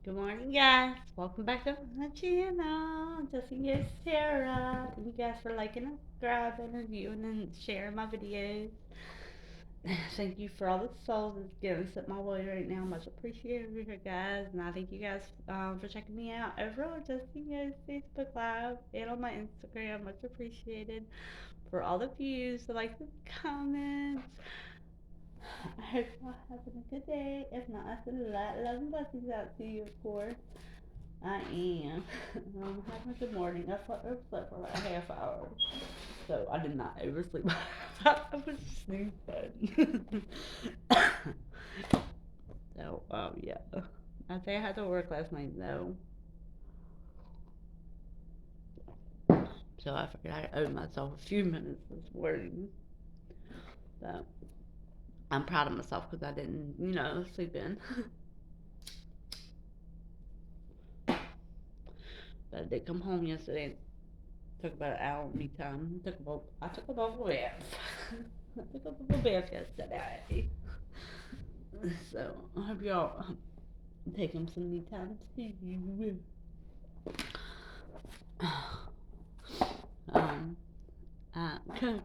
Good morning, guys. Welcome back to my channel. Just your Sarah. Thank you guys for liking and subscribing, reviewing, and sharing my videos. Thank you for all the souls that's getting sent my way right now. Much appreciated, guys. And I thank you guys for checking me out over on Justin Facebook Live and on my Instagram. Much appreciated for all the views, the likes, and comments. I hope y'all having a good day. If not, I send a lot of love and blessings out to you, of course. I am. Having a good morning. I slept for like a half hour, so I did not oversleep. I was sleeping. So, yeah. I think I had to work last night though, so I figured I owed myself a few minutes this morning. So I'm proud of myself because I didn't, sleep in. But I did come home yesterday. Took about an hour of me time. I took a bubble bath. I took a bubble bath yesterday. So I hope y'all taking some me time too. um,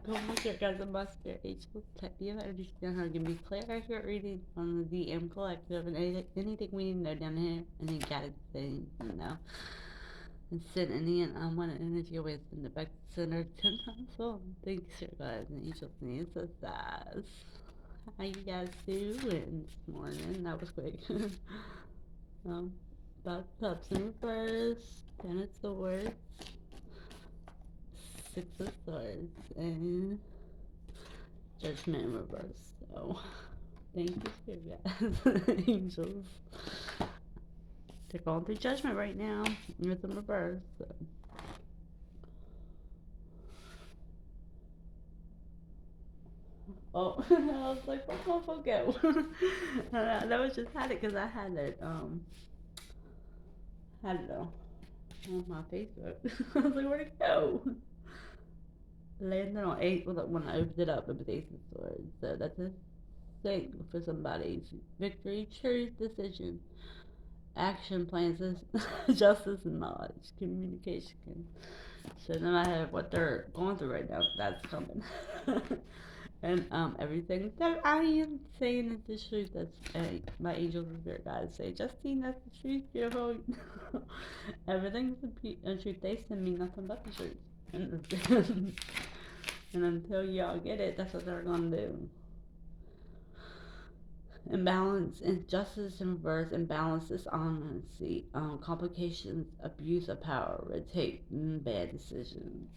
go look at guys and Buster Angels type of understand how to give me clear accurate reading on the DM collective and anything we need to know down here, any guided things, and send any and unwanted energy away, send it back to center 10 times full. Thanks, your guys and angels and ancestors. How you guys doing this morning? That was quick. um, Five Cups in reverse, Ten of Swords, Six of Swords, and Judgment in reverse. So, thank you, spirit guys, angels. They're going through judgment right now with in reverse. So. Oh, I was like, where's my phone go? That was just had it because I had it on my Facebook. I was like, where'd it go? Landed on eight when I opened it up, it was Ace of Swords. So that's a thing for somebody. Victory, truth, decision, action plans, justice, and knowledge, communication. So no matter what they're going through right now, that's coming. And everything that I am saying is the truth. That's my angels and spirit guides say, Justine, that's the truth, beautiful. Everything's the truth. They send me nothing but the truth. And, and until y'all get it, that's what they're gonna do. Imbalance, injustice in reverse, imbalance, dishonesty, complications, abuse of power, red tape, bad decisions.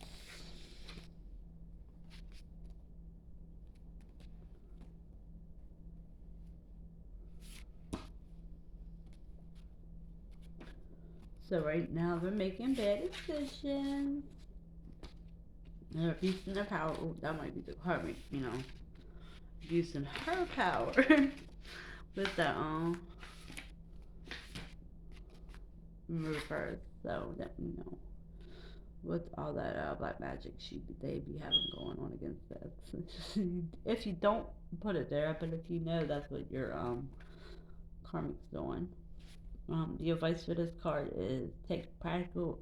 So right now they're making bad decisions. They're abusing their power. Oh, that might be the karmic, abusing her power with the reverse. So that with all that black magic they be having going on against that. If you don't put it there, but if you know that's what your karmic's doing. The advice for this card is take practical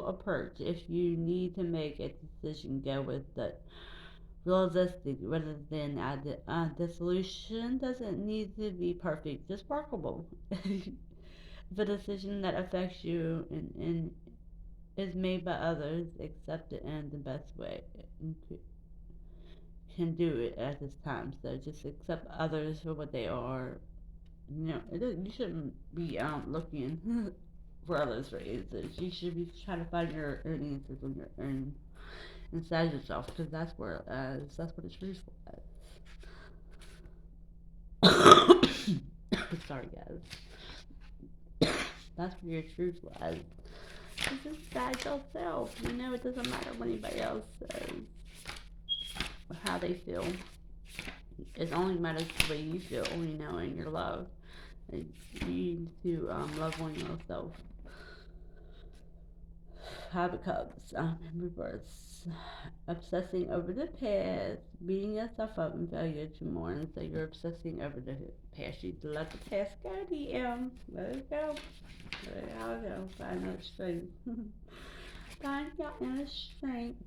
approach. If you need to make a decision, go with the realistic rather than the solution doesn't need to be perfect, just workable. If a decision that affects you and is made by others, accept it in the best way you can do it at this time. So just accept others for what they are. You shouldn't be looking for others for answers. You should be trying to find your own answers on your own inside yourself, because that's what it's useful as. Sorry, guys. That's where your truth lies. It's inside yourself. It doesn't matter what anybody else says or how they feel. It only matters the way you feel, in your love. You need to love on yourself. Cobb Cubs in reverse. Obsessing over the past, beating yourself up and failure to mourn. So you're obsessing over the past. You let the past go, DM. Let it go. Let it all go. Find that strength. Find your inner strength.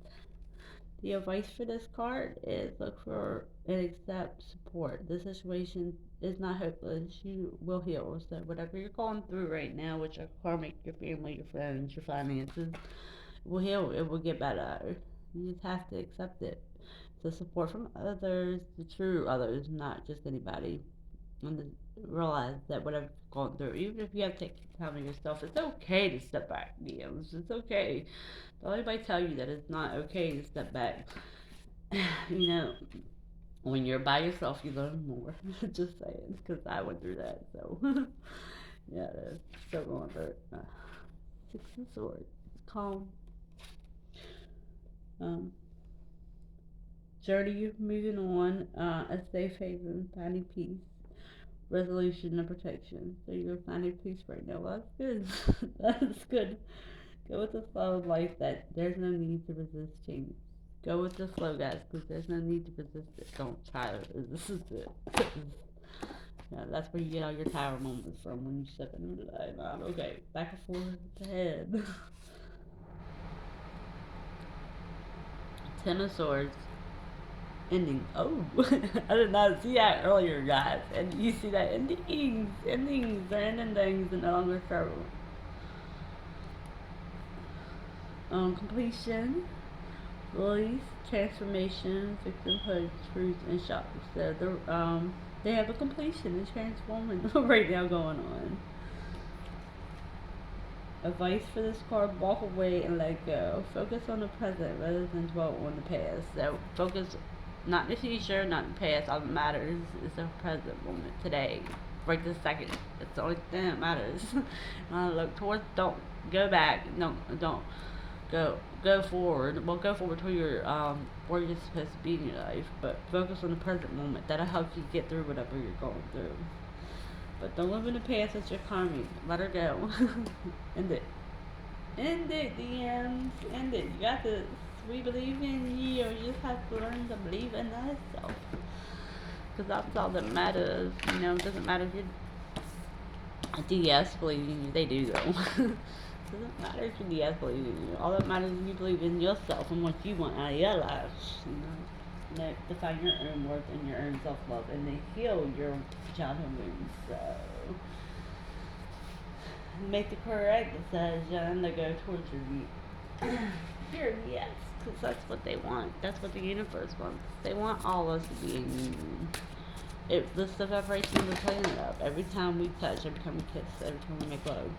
The advice for this card is look for and accept support. The situation is not hopeless. You will heal. So whatever you're going through right now with your karmic, your family, your friends, your finances, will heal. It will get better. You just have to accept it. The support from others, the true others, not just anybody. And realize that whatever you're going through, even if you have to take time of yourself, it's okay to step back, DMs. It's okay. Don't anybody tell you that it's not okay to step back. You know, when you're by yourself, you learn more. Just saying, because I went through that. So, yeah, still going through it. Six of Swords, calm. Journey, moving on. A safe haven, finding peace, resolution, and protection. So you're finding peace right now. Well, that's good. That's good. Go with the flow of life. That there's no need to resist change. Go with the flow, guys, because there's no need to resist it. Don't try to resist it. Yeah, that's where you get all your tower moments from when you step into the light. Okay, back and forth to head. Ten of Swords. Ending. Oh, I did not see that earlier, guys. And you see that endings. Endings. They're ending things and no longer struggle. Completion. Release, transformation, victimhood, truth, and shock. So they have a completion and transforming right now going on. Advice for this card: walk away and let go. Focus on the present rather than dwell on the past. So focus not the future, not the past. All that matters is the present moment today, right this second. It's the only thing that matters. Look towards. Don't go back. Don't go forward. Well, go forward to your where you're supposed to be in your life, but focus on the present moment. That'll help you get through whatever you're going through. But don't live in the past with your karma. Let her go. End it. End it, DMs. End it. You got to. We believe in you. You just have to learn to believe in yourself. Because that's all that matters. You know, it doesn't matter if you're DS believing in you. They do, though. It doesn't matter if you DS believe in you. All that matters is you believe in yourself and what you want out of your life. You know, that to find your own worth and your own self-love and to heal your childhood wounds. So make the correct decision to go towards your yes, because that's what they want. That's what the universe wants. They want all of us to be in union. This the vibration of the planet up. Every time we touch, every time we kiss, every time we make love.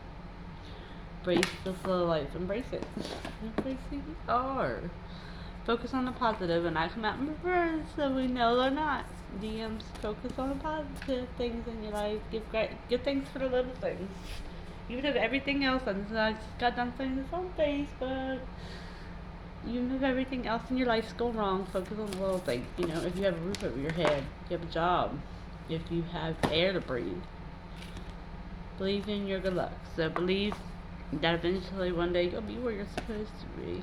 Embrace the slow life. Embrace it. Embrace who you are. Focus on the positive, and I come out in reverse, so we know they're not. DMs, focus on the positive things in your life. Give thanks for the little things. Even if everything else, I just got done saying this on Facebook. Even if everything else in your life's going wrong, focus on the little things. You know, if you have a roof over your head, if you have a job, if you have air to breathe, believe in your good luck. So believe that eventually one day you'll be where you're supposed to be.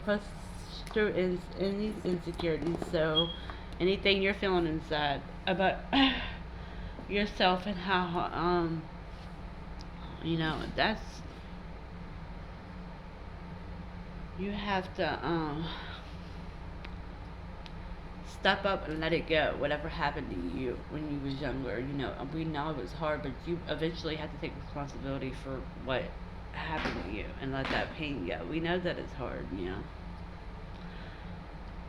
Plus, through any insecurities. So anything you're feeling inside about yourself and how you know, that's you have to step up and let it go. Whatever happened to you when you was younger, you know, we know it was hard, but you eventually have to take responsibility for what happened to you and let that pain go. We know that it's hard, you know.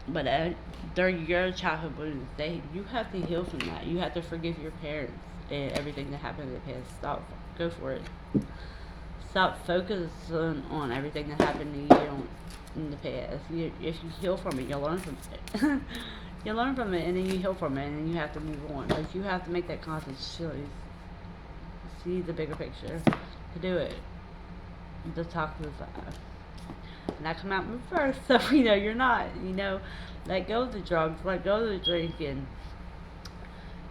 But during your childhood wounds, you have to heal from that. You have to forgive your parents and everything that happened in the past. Go for it. Stop focusing on everything that happened to you in the past. If you heal from it, you'll learn from it. You learn from it, and then you heal from it, and then you have to move on. Like, you have to make that conscious choice. See the bigger picture. To do it. Just talk to the side. And I come out in reverse, so you know you're not. You know, let go of the drugs, let go of the drinking.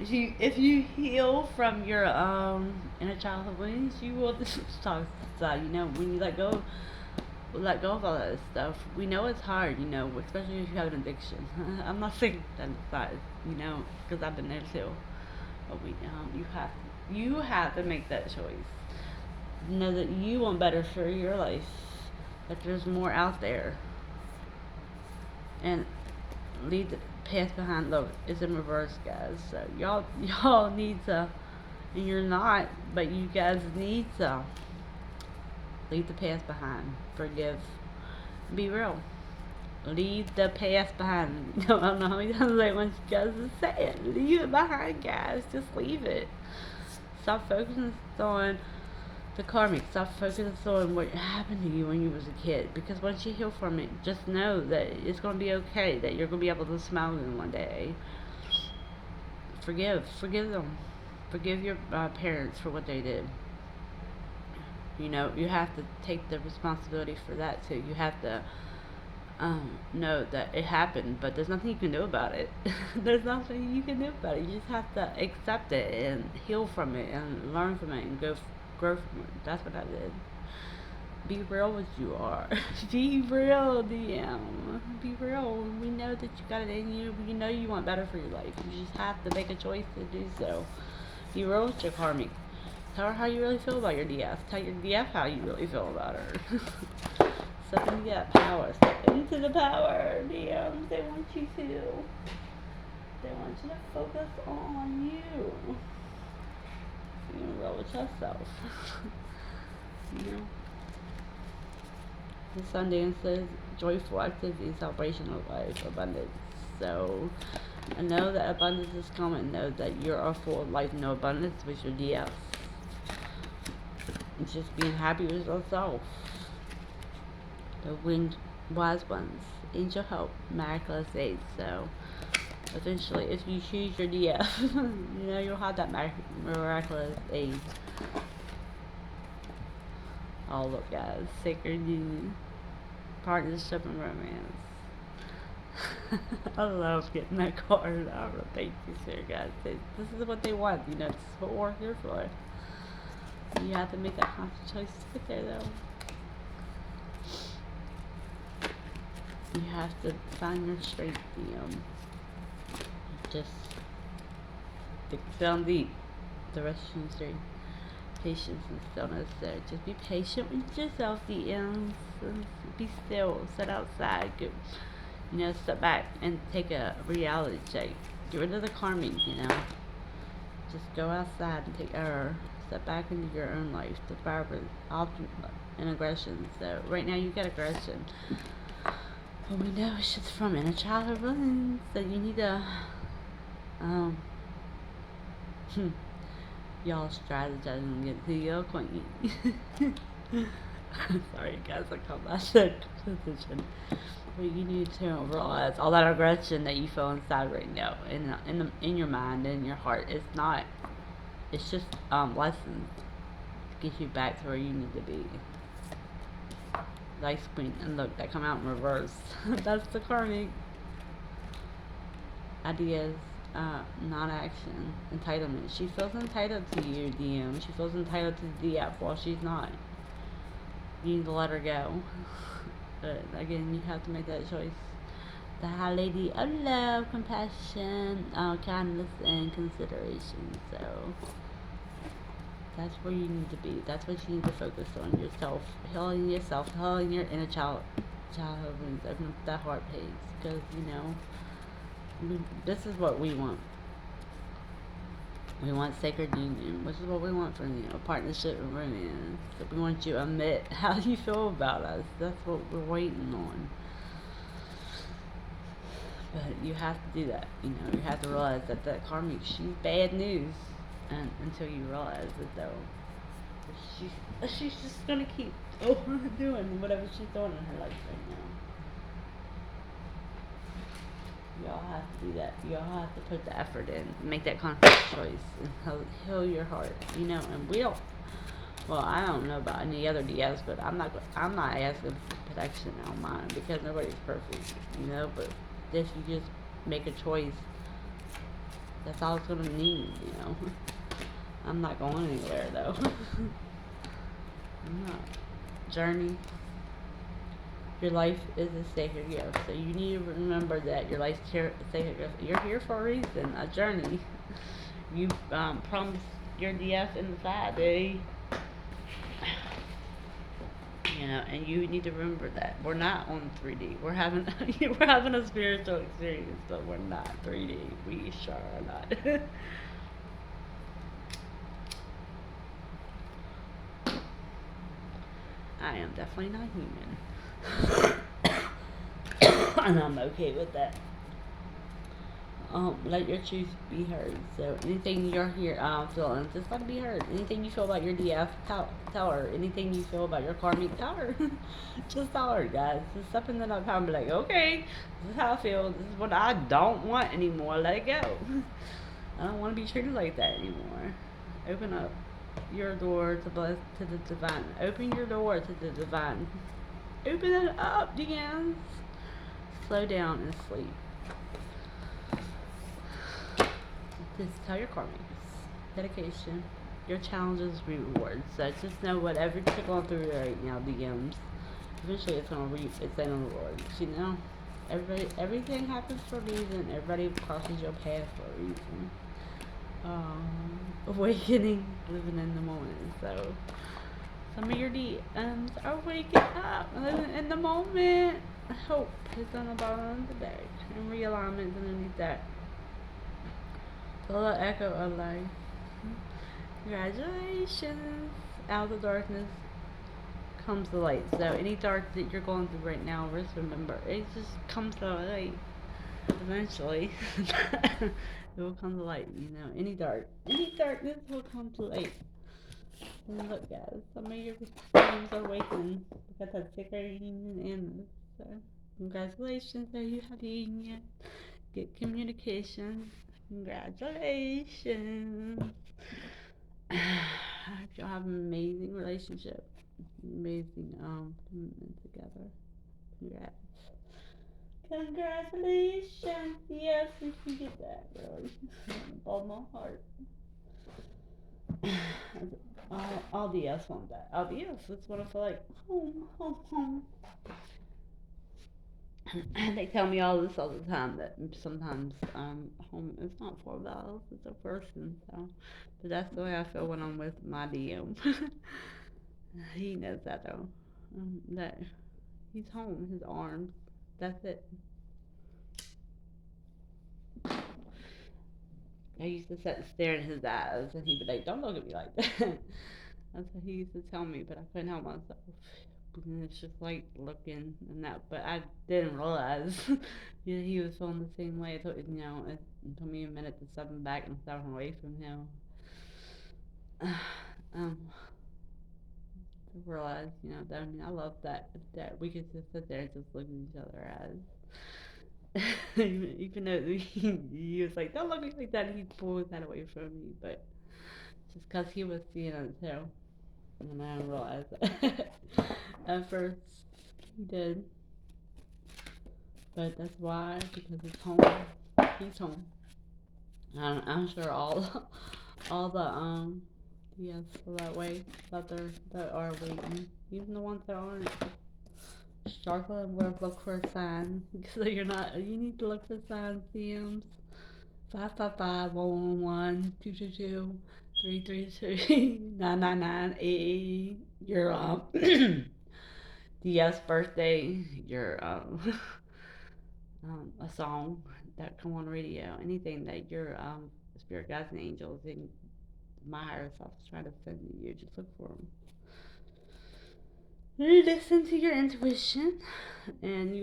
If you heal from your inner childhood wounds, you will just talk to the side. You know, when you let go let go of all that stuff. We know it's hard, especially if you have an addiction. I'm not saying that it's not, because I've been there too. But you have to make that choice. Know that you want better for your life. That there's more out there, and leave the past behind. Look, it's in reverse, guys. So y'all need to, and you're not, but you guys need to leave the past behind. Forgive. Be real. Leave the past behind. I don't know how many times I want you guys to say it. Leave it behind, guys. Just leave it. Stop focusing on the karmic. Stop focusing on what happened to you when you was a kid. Because once you heal from it, just know that it's going to be okay. That you're going to be able to smile again one day. Forgive them. Forgive your parents for what they did. You have to take the responsibility for that too. You have to know that it happened, but there's nothing you can do about it. There's nothing you can do about it. You just have to accept it and heal from it and learn from it and grow from it. That's what I did. Be real with you are. Be real, DM. Be real. We know that you got it in you. We know you want better for your life. You just have to make a choice to do so. Be real with your karmic. Tell her how you really feel about your DF. Tell your DF how you really feel about her. Step into that power. Step into the power, DMs. They want you to. They want you to focus on you. Being real with yourself. The Sundance says joyful activity, celebration of life, abundance. So I know that abundance is coming. Know that you're a full of life, no abundance with your DFs. It's just being happy with yourself. The winged wise ones, angel help, miraculous aid. So eventually, if you choose your DF, you'll have that miraculous aid. Oh look, guys, sacred union, partnership, and romance. I love getting that card. Thank you, sir, guys. This is what they want. This is what we're here for. You have to make that conscious choice to get there, though. You have to find your strength, just dig down deep. The rest is straight. Patience and stillness there. Just be patient with yourself, DMs. Be still. Sit outside. Step back and take a reality check. Get rid of the karmic, Just go outside and take error. Step back into your own life. The power and aggression. So right now you got aggression. But we know it's just from inner childhood wounds. So you need to y'all strategizing and get to your queen. Sorry guys, I call that position. But you need to realize all that aggression that you feel inside right now, in your mind and in your heart. It's just lessons to get you back to where you need to be. Nice queen, and look, that come out in reverse. That's the karmic. Ideas, non-action, entitlement. She feels entitled to you, DM. She feels entitled to the DF while she's not. You need to let her go. But again, you have to make that choice. The High Lady of Love, Compassion, Kindness, and Consideration. So that's where you need to be. That's what you need to focus on. Yourself, healing your inner childhood wounds. Open up that heart page, because this is what we want. We want sacred union, which is what we want from partnership and romance. So we want you to admit how you feel about us. That's what we're waiting on. But you have to do that. You have to realize that karmic, she's bad news, and until you realize it, though, she's just gonna keep doing whatever she's doing in her life right now. Y'all have to do that. Y'all have to put the effort in, make that conscious choice, and heal your heart. And we don't. Well, I don't know about any other DS, but I'm not asking for protection on mine, because nobody's perfect. But if you just make a choice, that's all it's gonna need. I'm not going anywhere though. I'm not. Journey. Your life is a sacred gift. So you need to remember that your life's a sacred gift. You're here for a reason, a journey. You promised your DF in the 5 day, and you need to remember that we're not on 3D. We're having we're having a spiritual experience, but we're not 3D. We sure are not. I am definitely not human, and I'm okay with that. Let your truth be heard. So anything you're here feeling, just let it be heard. Anything you feel about your DF, tell her. Anything you feel about your karmic, tell her. Just tell her, guys. It's something that I'll be like, okay, this is how I feel. This is what I don't want anymore. Let it go. I don't want to be treated like that anymore. Open up your door to the divine. Open your door to the divine. Open it up, DMs. Slow down and sleep. Just tell your karmics, dedication, your challenges, rewards. So just know whatever you're going through right now, DMs, eventually it's gonna reap its own rewards. Everything happens for a reason. Everybody crosses your path for a reason. Awakening, living in the moment. So some of your DMs are waking up, living in the moment. Hope is on the bottom of the day, and realignment underneath that. The little echo of life. Congratulations! Out of the darkness comes the light. So any dark that you're going through right now, just remember, it just comes to light. Eventually, it will come to light. Any darkness will come to light. And look, guys, some of your dreams are waking. We got that sacred union in. So congratulations that you have the union. Good communication. Congratulations. I hope y'all have an amazing relationship. Amazing commitment together. Congrats. Congratulations. Yes, we can get that, really. All my heart. All the yes want that. All the yes just want to feel like home, home, home. They tell me all this all the time that sometimes home is not for valves, it's a person. So, but that's the way I feel when I'm with my DM. He knows that though. That he's home, his arms. That's it. I used to sit and stare in his eyes, and he'd be like, "Don't look at me like that." That's what he used to tell me, but I couldn't help myself. And it's just like looking and that, but I didn't realize he was feeling the same way. It took me a minute to step him back and step him away from him. um, to realize, that I love that we could just sit there and just look at each other as. Even though he was like, "Don't look at me like that," and he pulled that away from me, but just because he was seeing it too. And I didn't realize that. At first, he did. But that's why, because it's home. He's home. I'm sure all the yes, feel that way that are waiting, even the ones that aren't. Struggle and work, look for a sign. So you need to look for signs, DMs. 555-111-222-333-999-8. Your DS birthday, your a song that come on radio, anything that your spirit guides and angels and my higher self is trying to send to you, just look for them. Listen to your intuition, and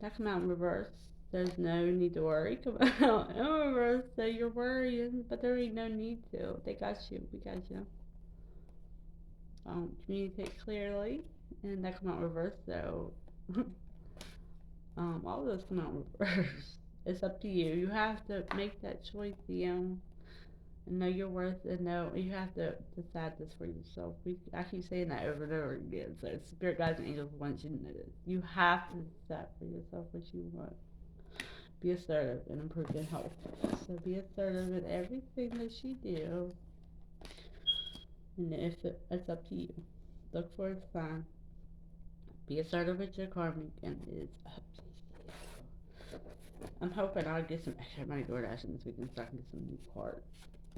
that come out in reverse. There's no need to worry. Come out in reverse. So you're worrying, but there ain't no need to. They got you. We got you. Communicate clearly, and that come out in reverse. So all of those come out in reverse. It's up to you. You have to make that choice, and know your worth, and know you have to decide this for yourself. I keep saying that over and over again. So spirit guides and angels want you to know this. You have to decide for yourself what you want. Be assertive and improve your health. So be assertive in everything that you do, and if it's up to you. Look for a sign. Be assertive with your karmic and it's up. I'm hoping I'll get some extra money door dashing this weekend so I can get some new parts.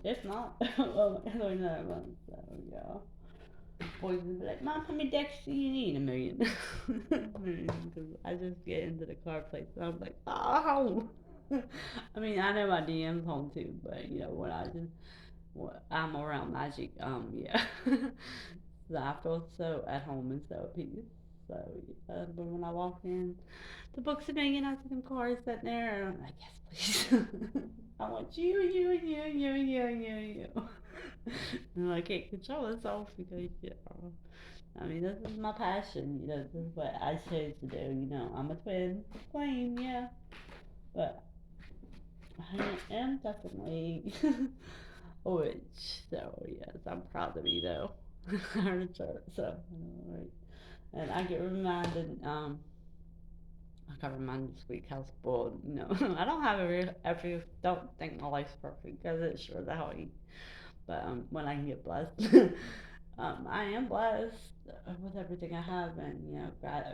If not, well, it's only another month, so yeah. Boys will be like, Mom, how many decks do you need? 1,000,000. Because I just get into the car place and I'm like, oh. I mean, I know my DM's home too, but when I'm around Magic, yeah. So I feel so at home and so at peace. So, but when I walk in, the book's 1,000,000. I see them cars sitting there, and I'm like, yes, please. I want you, you, you, you, you, you, you. And I can't control myself because, I mean, this is my passion. This is what I chose to do. I'm a twin flame, yeah. But I am definitely a witch. So, yes, I'm proud to be, though. I'm a church, so, right. And I get reminded, I got reminded this week how spoiled, I don't have don't think my life's perfect because it sure the hell ain't. But when I can get blessed, I am blessed with everything I have, and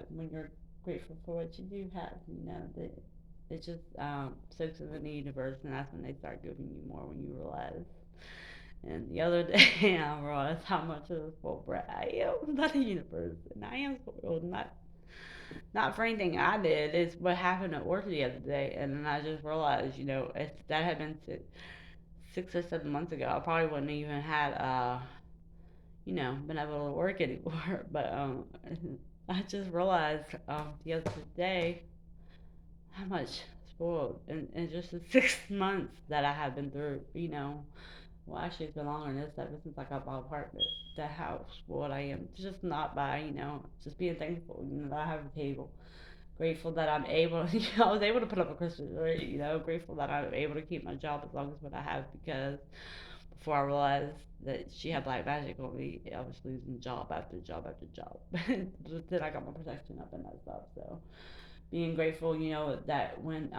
when you're grateful for what you do have, that it just soaks into the universe, and that's when they start giving you more when you realize. And the other day, I realized how much of a spoiled brat I am by the universe, and I am spoiled, not for anything I did. It's what happened at work the other day, and then I just realized, if that had been 6 or 7 months ago, I probably wouldn't even had been able to work anymore. But I just realized the other day how much spoiled in just the 6 months that I have been through. Well, actually, it's been longer than this. Ever since I got my apartment, that how spoiled I am. Just not by just being thankful. That I have a table, grateful that I'm able, I was able to put up a Christmas tree, grateful that I'm able to keep my job as long as what I have because before I realized that she had black magic on me, I was losing job after job after job. But then I got my protection up and that stuff. So being grateful, that when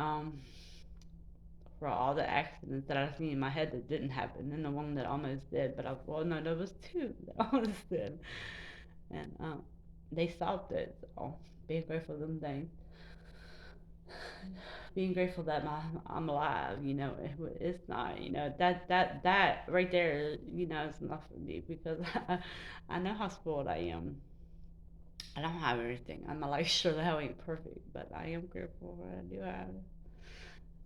for all the accidents that I've seen in my head that didn't happen, and the one that almost did, but well, no, there was two that almost did, and they stopped it. So being grateful for them things, being grateful that I'm alive. It's not. That right there. Is enough for me because I know how spoiled I am. I don't have everything. My life sure the hell ain't perfect, but I am grateful for what I do have.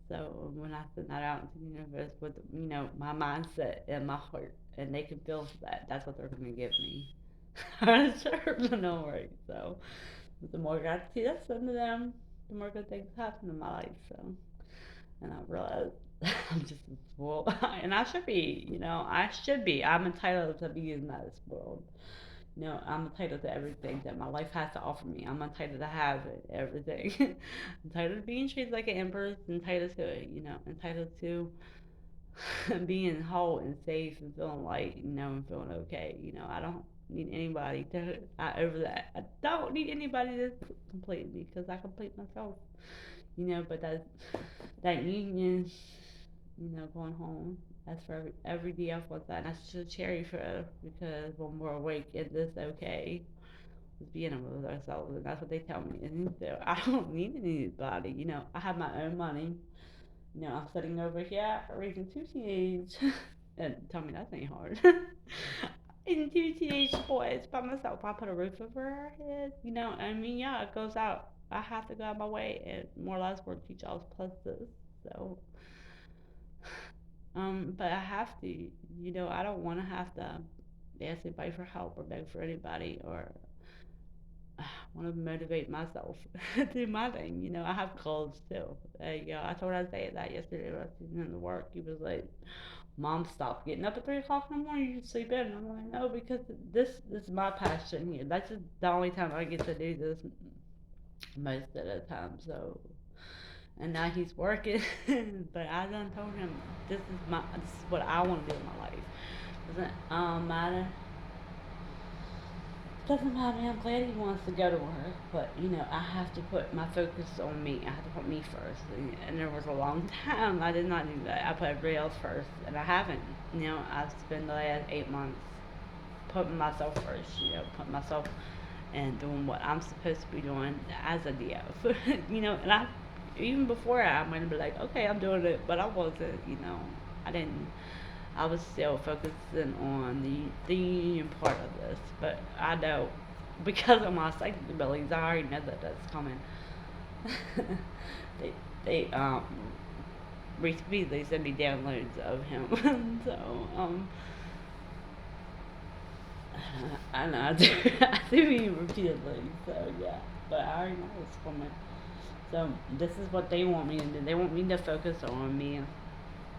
So when I send that out into the universe with my mindset and my heart, and they can feel that, that's what they're gonna give me. Sure, no worries. So the more gratitude I send to them, the more good things happen in my life. So, and I realize I'm just spoiled, and I should be. I should be. I'm entitled to be in that spoiled. I'm entitled to everything that my life has to offer me. I'm entitled to have everything. Entitled to being treated like an empress. Entitled to entitled to being whole and safe and feeling light. And feeling okay. I don't need anybody to over that. I don't need anybody to complete me because I complete myself. But that union, going home. That's for every day I want that. And that's just a cherry for because when we're awake, it is okay with being with ourselves, and that's what they tell me. And so I don't need anybody. I have my own money. I'm sitting over here raising two teenage, and tell me that ain't hard. And two teenage boys by myself. I put a roof over our heads. I mean, yeah, it goes out. I have to go out my way and more or less work each other's plus this. So but I have to, I don't want to have to ask anybody for help or beg for anybody or want to motivate myself to do my thing. I have goals too. I told Isaiah that yesterday when I was in the work. He was like, Mom, stop getting up at 3 o'clock in the morning. You sleep in. I'm like, no, because this is my passion here. That's just the only time I get to do this most of the time. So and now he's working. But I done told him this is what I want to do in my life. Doesn't matter. Doesn't matter. I'm glad he wants to go to work, but I have to put my focus on me. I have to put me first. And there was a long time I did not do that. I put everybody else first, and I haven't. I've spent the last 8 months putting myself first. Putting myself and doing what I'm supposed to be doing as a DF. And I even before I might have been like, okay, I'm doing it, but I wasn't. I didn't. I was still focusing on the union part of this, but I know because of my psychic abilities, I already know that that's coming. they they recently they sent me downloads of him, so I know I do mean repeatedly, so yeah, but I already know it's coming. So this is what they want me to do. They want me to focus on me.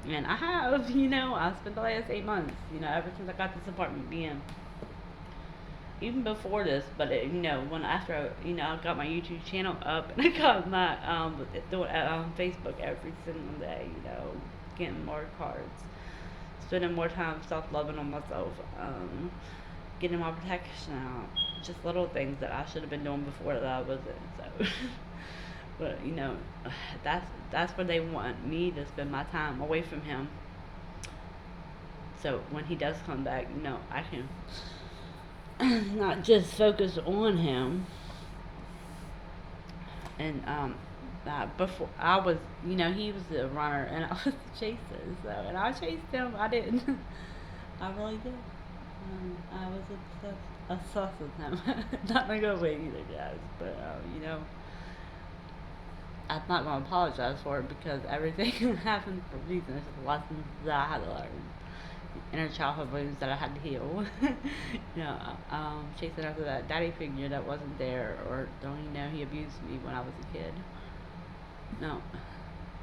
And I have, I spent the last 8 months, ever since I got this apartment being, even before this, but when after I got my YouTube channel up and I got my doing Facebook every single day, getting more cards, spending more time self loving on myself, getting my protection out, just little things that I should have been doing before that I wasn't. So, but that's where they want me to spend my time away from him. So when he does come back, I can not just focus on him. And before I was, he was the runner and I was the chaser. So and I chased him. I didn't. I really did. I was obsessed with him. Not in a good way either, guys. But I'm not gonna apologize for it because everything happens for a reason. It's just lessons that I had to learn, inner childhood wounds that I had to heal. Chasing after that daddy figure that wasn't there, or don't you know he abused me when I was a kid. No,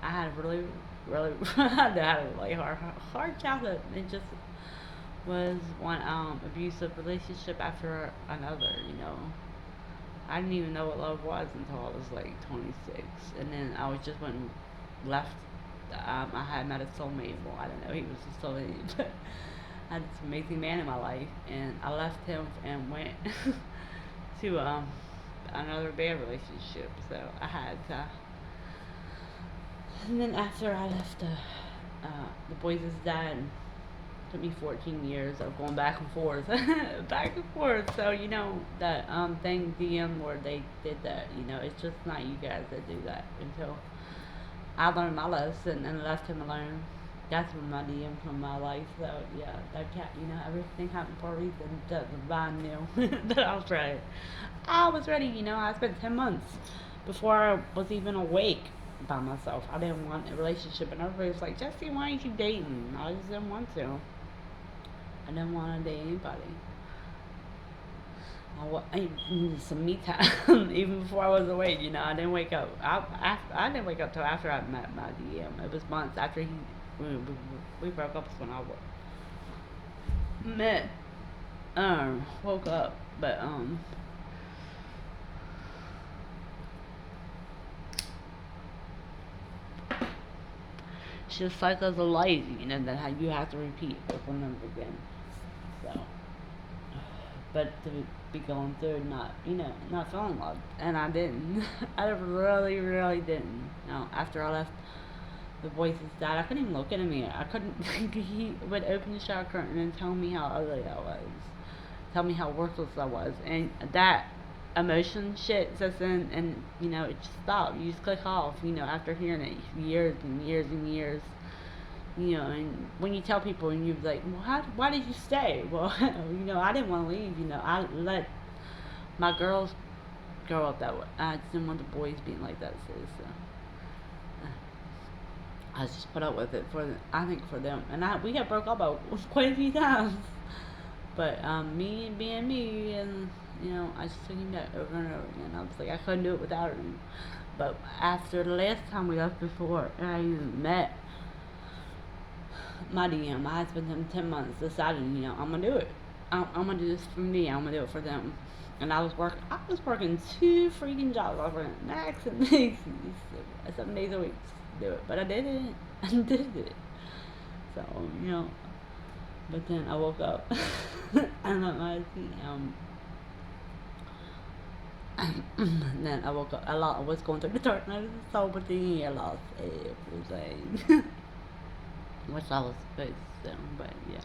I had a really, really, I had a like hard childhood. It just was one abusive relationship after another. I didn't even know what love was until I was like 26, and then I was just went and left. I had met a soulmate. Well, I don't know, he was a soulmate, but I had this amazing man in my life, and I left him and went to another bad relationship. So I had to. And then after I left, the boys' dad took me 14 years of going back and forth, back and forth. So that thing DM where they did that. It's just not you guys that do that until I learned my lesson and left him alone. That's when my DM from my life. So yeah, that cat. Everything happened for a reason. That divine knew that I was ready. I was ready. I spent 10 months before I was even awake by myself. I didn't want a relationship, and everybody was like, "Jesse, why ain't you dating?" I just didn't want to. I didn't want to date anybody. I needed some me time even before I was awake. I didn't wake up. I didn't wake up till after I met my DM. It was months after we broke up. When I met woke up, but it's just cycles of life, that how you have to repeat over and over again. So, but to be going through not feeling loved, and I didn't. I really, really didn't. After I left, the voices died. I couldn't even look in the mirror. I couldn't. He would open the shower curtain and tell me how ugly I was, tell me how worthless I was, and that emotion shit sets in, and it just stopped. You just click off. After hearing it years and years and years. And when you tell people and you're like, well, why did you stay? Well, I didn't want to leave. I let my girls grow up that way. I just didn't want the boys being like that. So I just put up with it I think for them. And we got broke up quite a few times. But me being me, and I just took him back over and over again. I was like, I couldn't do it without him. But after the last time we left before I even met my DM, I had spent them 10 months decided, I'm gonna do it. I'm gonna do this for me. I'm gonna do it for them. And I was working 2 freaking jobs. I was working at Max and Macy's 7 days a week to do it, but I did it. I did it. So but then I woke up and let my and then I woke up. I was going through the dark night of the soul, but then I lost everything. which I was supposed to, but yeah.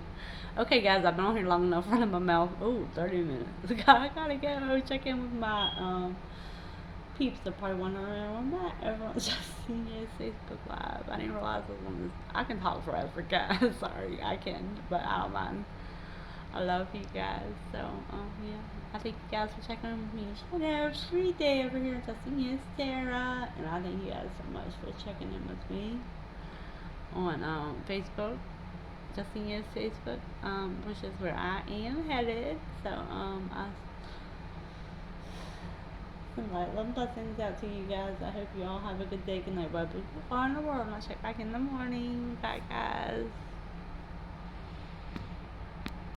Okay, guys, I've been on here long enough running my mouth. Ooh, 30 minutes. I gotta go check in with my peeps. Are probably wondering where I'm at. Everyone's just seeing his Facebook Live. I didn't realize I was on this. I can talk forever, guys. Sorry, I can, but I don't mind. I love you guys. So, yeah. I thank you guys for checking in with me. Shout out every day over here to Senior Sarah. And I thank you guys so much for checking in with me on Facebook. Justinia's Facebook, which is where I am headed. So, I send light, love, and blessings out to you guys. I hope you all have a good day. Good night, bye. Before in the world, and I'll check back in the morning. Bye, guys.